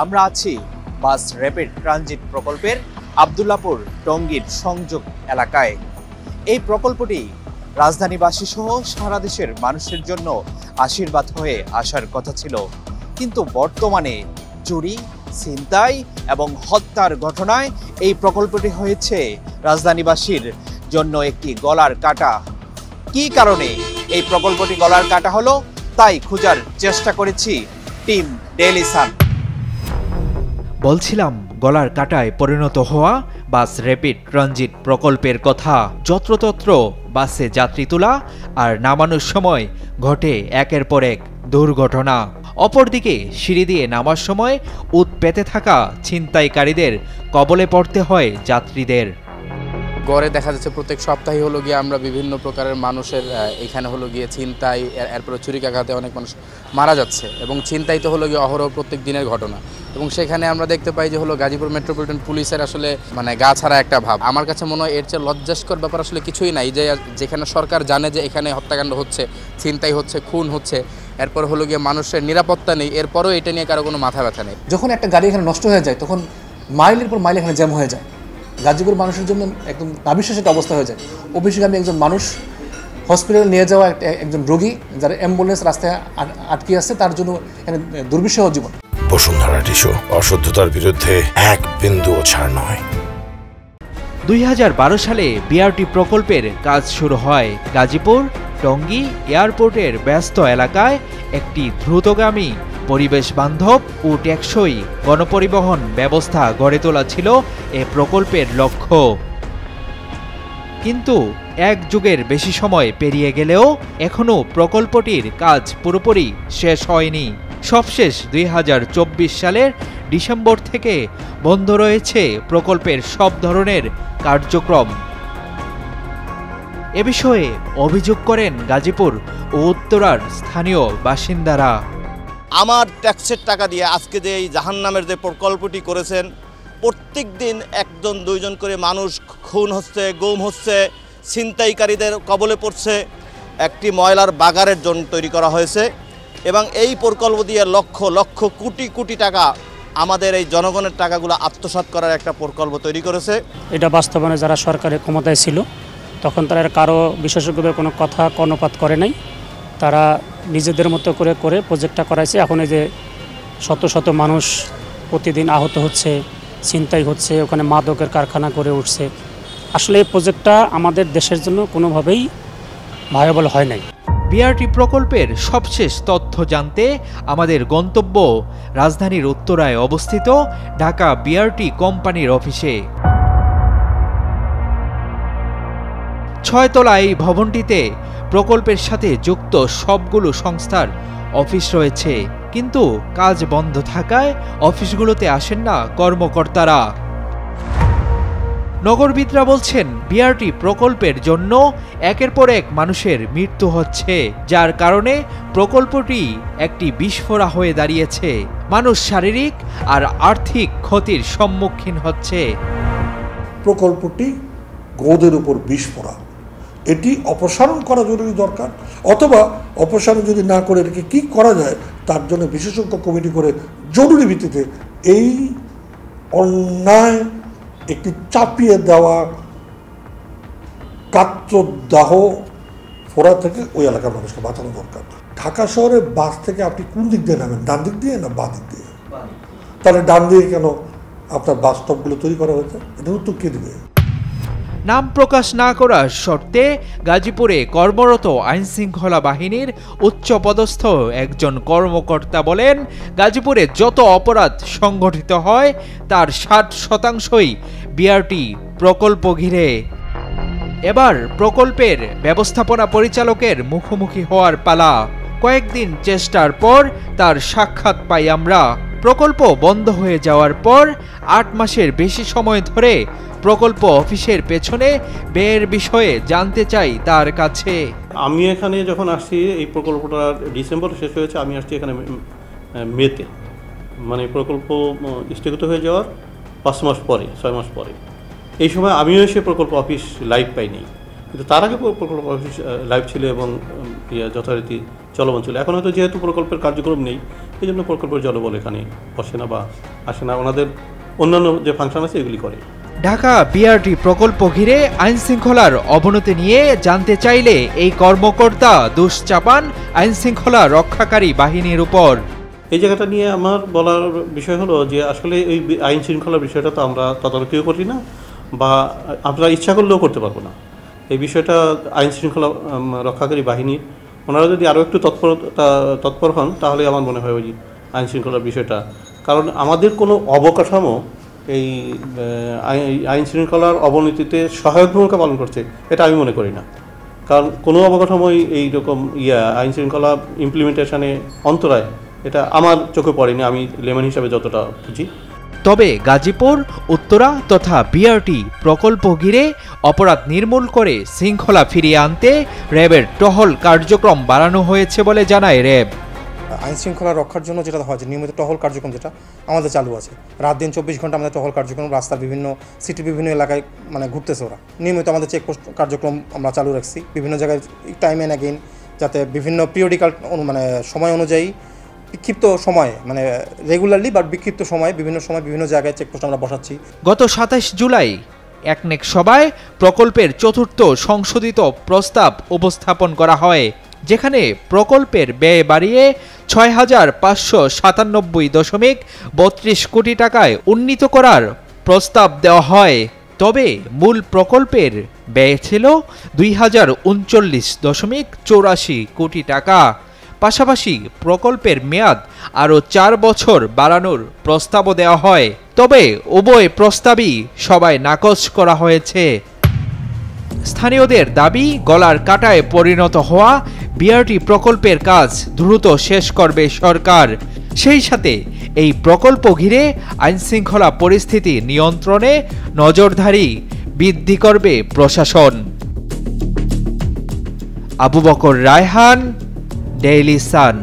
আমরা আছি বাস rapid transit প্রকল্পের আব্দুল্লাহপুর টঙ্গীর সংযোগ এলাকায়। এই প্রকল্পটি রাজধানীবাসী সহ সারা দেশের মানুষের জন্য আশীর্বাদ হয়ে আসার কথা ছিল, কিন্তু বর্তমানে চুরি, ছিনতাই এবং হত্যার ঘটনায় এই প্রকল্পটি হয়েছে রাজধানীবাসীর জন্য একটি গলার কাটা। কী কারণে এই প্রকল্পটি গলার কাটা হলো তাই খোঁজার চেষ্টা করেছি টিম ডেইলি সান। বলছিলাম গলার কাটায় পরিণত হওয়া বাস র্যাপিড ট্রানজিট প্রকল্পের কথা। যত্রতত্র বাসে যাত্রী তোলা আর নামানোর সময় ঘটে একের পর এক দুর্ঘটনা। অপরদিকে সিঁড়ি দিয়ে নামার সময় পেতে থাকা ছিনতাইকারীদের কবলে পড়তে হয় যাত্রীদের। গড়ে দেখা যাচ্ছে প্রত্যেক সপ্তাহে হলো গিয়ে আমরা বিভিন্ন প্রকারের মানুষের এখানে হলো গিয়ে ছিনতাই, এরপরে ছুরিকাঘাতে অনেক মানুষ মারা যাচ্ছে এবং ছিনতাই তো হলো গিয়ে অহরহ প্রত্যেক দিনের ঘটনা। এবং সেখানে আমরা দেখতে পাই যে হলো গাজীপুর মেট্রোপলিটন পুলিশের আসলে গা ছাড়া একটা ভাব। আমার কাছে মনে হয় এর চেয়ে লজ্জাস্কর ব্যাপার আসলে কিছুই নাই, যে যেখানে সরকার জানে যে এখানে হত্যাকাণ্ড হচ্ছে, ছিনতাই হচ্ছে, খুন হচ্ছে, এরপর হলো গিয়ে মানুষের নিরাপত্তা নেই, এরপরও এটা নিয়ে কারো কোনো মাথা ব্যথা নেই। যখন একটা গাড়ি এখানে নষ্ট হয়ে যায় তখন মাইলের পর মাইল এখানে জ্যাম হয়ে যায়। গাজীপুর মানুষের জন্য একদম নাবিশ্বাস একটা অবস্থা হয়ে যায়। অফিসে আমি একজন মানুষ হসপিটালে নিয়ে যাওয়া একজন রোগী যার অ্যাম্বুলেন্স রাস্তায় আটকে আছে, তার জন্য এখানে দুর্বিষহ জীবন। বসুন্ধরা টিস্যু, অশুদ্ধতার বিরুদ্ধে এক বিন্দুও ছাড় নয়। 2012 সালে বিআরটি প্রকল্পের কাজ শুরু হয়। গাজীপুর টঙ্গী এয়ারপোর্টের ব্যস্ত এলাকায় একটি দ্রুতগামী, পরিবেশ বান্ধব ও টেকসই গণপরিবহন ব্যবস্থা গড়ে তোলা ছিল এ প্রকল্পের লক্ষ্য। কিন্তু এক যুগের বেশি সময় পেরিয়ে গেলেও এখনও প্রকল্পটির কাজ পুরোপুরি শেষ হয়নি। সবশেষ 2024 সালের ডিসেম্বর থেকে বন্ধ রয়েছে প্রকল্পের সব ধরনের কার্যক্রম। এ বিষয়ে অভিযোগ করেন গাজীপুর ও উত্তরার স্থানীয় বাসিন্দারা। আমার ট্যাক্সের টাকা দিয়ে আজকে যে এই জাহান্নামের যে প্রকল্পটি করেছেন, প্রত্যেক দিন একজন দুইজন করে মানুষ খুন হচ্ছে, গুম হচ্ছে, ছিনতাইকারীদের কবলে পড়ছে। একটি ময়লার বাগারের জন্য তৈরি করা হয়েছে এবং এই প্রকল্প দিয়ে লক্ষ লক্ষ কোটি কোটি টাকা আমাদের এই জনগণের টাকাগুলো আত্মসাৎ করার একটা প্রকল্প তৈরি করেছে। এটা বাস্তবায়নে যারা সরকারের ক্ষমতায় ছিল তখন তারা কারো বিশেষজ্ঞদের কোনো কথা কর্ণপাত করে নাই, তারা নিজেদের মতো করে করে প্রজেক্টটা করাইছে। এখন এই যে শত শত মানুষ প্রতিদিন আহত হচ্ছে, ছিনতাই হচ্ছে, ওখানে মাদকের কারখানা করে উঠছে। আসলে এই প্রজেক্টটা আমাদের দেশের জন্য কোনোভাবেই ভায়াবল হয় নাই। বিআরটি প্রকল্পের সবশেষ তথ্য জানতে আমাদের গন্তব্য রাজধানীর উত্তরায় অবস্থিত ঢাকা বিআরটি কোম্পানির অফিসে। 6 তলা এই ভবনটিতে প্রকল্পের সাথে যুক্ত সবগুলো সংস্থার অফিস রয়েছে, কিন্তু কাজ বন্ধ থাকায় অফিসগুলোতে আসেন না কর্মকর্তারা। নগরবিদরা বলছেন বিআরটি প্রকল্পের জন্য একের পর এক মানুষের মৃত্যু হচ্ছে, যার কারণে প্রকল্পটি একটি বিস্ফোরা হয়ে দাঁড়িয়েছে। মানুষ শারীরিক আর আর্থিক ক্ষতির সম্মুখীন হচ্ছে। প্রকল্পটি গোদের উপর বিস্ফোরা, এটি অপসারণ করা জরুরি দরকার, অথবা অপসারণ যদি না করে এটাকে কী করা যায় তার জন্য বিশেষজ্ঞ কমিটি করে জরুরি ভিত্তিতে এই অন্যায় একটি চাপিয়ে দেওয়া কাত্রদাহ ফোড়া থেকে ওই এলাকার মানুষকে বাঁচানো দরকার। ঢাকা শহরে বাস থেকে আপনি কোন দিক দিয়ে নামেন, ডান দিক দিয়ে না বাঁ দিক দিয়ে? তাহলে ডান দিয়ে কেন আপনার বাস স্টপগুলো তৈরি করা হয়েছে? এটা উত্তর কে দেবে? নাম প্রকাশ না করার শর্তে গাজীপুরে কর্মরত আইনশৃঙ্খলা বাহিনীর উচ্চপদস্থ একজন কর্মকর্তা বলেন, গাজীপুরে যত অপরাধ সংগঠিত হয় তার 60% বিআরটি প্রকল্প ঘিরে। এবার প্রকল্পের ব্যবস্থাপনা পরিচালকের মুখোমুখি হওয়ার পালা। কয়েকদিন চেষ্টার পর তার সাক্ষাৎ পাই আমরা। প্রকল্প বন্ধ হয়ে যাওয়ার পর 8 মাসের বেশি সময় ধরে প্রকল্প অফিসের পেছনে ব্যয়ের বিষয়ে জানতে চাই তার কাছে। আমি এখানে যখন আসছি, এই প্রকল্পটা ডিসেম্বর শেষ হয়েছে, আমি আসছি এখানে মেতে, মানে প্রকল্প স্থগিত হয়ে যাওয়ার 5 মাস পরে, 6 মাস পরে। এই সময় আমিও এসে প্রকল্প অফিস লাইভ পাইনি, কিন্তু তার আগে প্রকল্প অফিস লাইভ ছিল এবং যথারীতি চলমান ছিল। এখন হয়তো যেহেতু প্রকল্পের কার্যক্রম নেই, এই জন্য প্রকল্পের জনবল এখানে বসে না বা আসে না, ওনাদের অন্যান্য যে ফাংশন আছে এগুলি করে। ঢাকা বিআরটি প্রকল্প ঘিরে আইনশৃঙ্খলার অবনতি নিয়ে জানতে চাইলে এই কর্মকর্তা দোষ চাপান আইনশৃঙ্খলা রক্ষাকারী বাহিনীর উপর। এই জায়গাটা নিয়ে আমার বলার বিষয় হলো যে আসলে এই আইন শৃঙ্খলার বিষয়টা তো আমরা তদারকিও করি না বা আমরা ইচ্ছা করলেও করতে পারবো না। এই বিষয়টা আইন শৃঙ্খলা রক্ষাকারী বাহিনীর, ওনারা যদি আরও একটু তৎপর হন তাহলে আমার মনে হয় ওই আইন শৃঙ্খলার বিষয়টা, কারণ আমাদের কোনো অবকাঠামো এই আইন শৃঙ্খলার অবনতিতে সহায়ক ভূমিকা পালন করছে এটা আমি মনে করি না। কারণ কোনো অবকাঠামোই এইরকম আইন শৃঙ্খলা ইমপ্লিমেন্টেশনে অন্তরায়, এটা আমার চোখে পড়েনি, আমি লেমন হিসাবে যতটা বুঝি। তবে গাজীপুর, উত্তরা তথা বিআরটি প্রকল্প ঘিরে অপরাধ নির্মূল করে শৃঙ্খলা ফিরিয়ে আনতে র্যাবের টহল কার্যক্রম বাড়ানো হয়েছে বলে জানায় র্যাব। আইন শৃঙ্খলা রক্ষার জন্য যেটা হয় যে নিয়মিত টহল কার্যক্রম যেটা আমাদের চালু আছে, রাত দিন 24 ঘন্টা আমাদের টহল কার্যক্রম রাস্তার বিভিন্ন সিটির বিভিন্ন এলাকায় মানে ঘুরতেছে ওরা। নিয়মিত আমাদের চেকপোস্ট কার্যক্রম আমরা চালু রাখছি বিভিন্ন জায়গায় টাইম অ্যান্ড অ্যাগেইন, যাতে বিভিন্ন পিরিয়ডিক্যাল মানে সময় অনুযায়ী বিক্ষিপ্ত সময়ে মানে রেগুলারলি বা বিক্ষিপ্ত সময়ে বিভিন্ন জায়গায় চেকপোস্ট আমরা বসাচ্ছি। গত 27 জুলাই একনেক সভায় প্রকল্পের চতুর্থ সংশোধিত প্রস্তাব উপস্থাপন করা হয়, যেখানে প্রকল্পের ব্যয় বাড়িয়ে ৬,৫৯৭.৩২ কোটি টাকায় উন্নীত করার প্রস্তাব দেওয়া হয়। তবে মূল প্রকল্পের ব্যয় ছিল ২,০৩৯.৮৪ কোটি টাকা। পাশাপাশি প্রকল্পের মেয়াদ আরও 4 বছর বাড়ানোর প্রস্তাবও দেওয়া হয়। তবে উভয় প্রস্তাবই সবাই নাকচ করা হয়েছে। স্থানীয়দের দাবি, গলার কাটায় পরিণত হওয়া বিআরটি প্রকল্পের কাজ দ্রুত শেষ করবে সরকার। সেই সাথে এই প্রকল্প ঘিরে আইনশৃঙ্খলা পরিস্থিতি নিয়ন্ত্রণে নজরদারি বৃদ্ধি করবে প্রশাসন। Abu Bakr Raihan, Daily Sun.